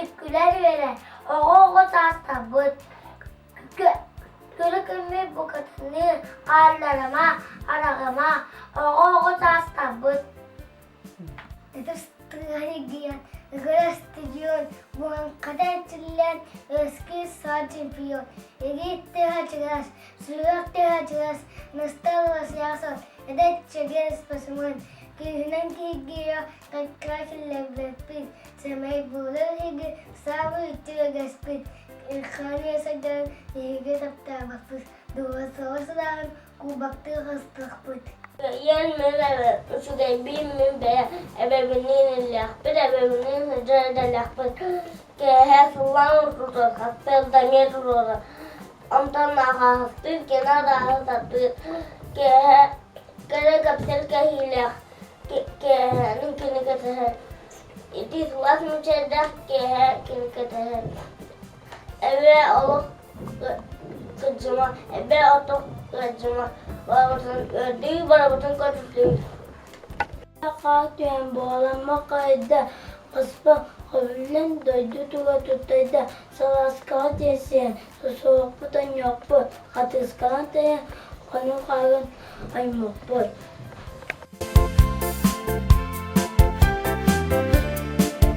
tüküler veren. Oğuz hasta bu. Gülükümü bu kadını karlarıma, arağıma. Oğuz hasta bu. Tıharigiyan, Grastilion, buang kadatilan, eski sarjimpiyon. Egitte haciras, suratte haciras, nastavas yason, edet çegeres pasumun. Kihinan kigiya, kakkaşil levrepit, semay bulur higi, sabu itiyo gaspit. İlkhaniye sadan, higi tapta bakpus, dua savasadan, kubaktı hastakput. Yan mele sugai bim min be ebe benin lakpet ebe benin jada lakpet ke has lang tutor haspel damir tutor amtan na haspel ke na da haspel ke kere kapsel ke hilak ke ninkin ke teh it is was muche dak ke kin ke teh ebe olo kejuma ebe otok kejuma di barabatan ko tuloy. Nakatuyang bola makayda. Kaspa kabilan doydu tuga tutayda. Salas katesiyen. Susuwak po tanyok po. Katis kanatayan. Kanong kagan ay mokpot.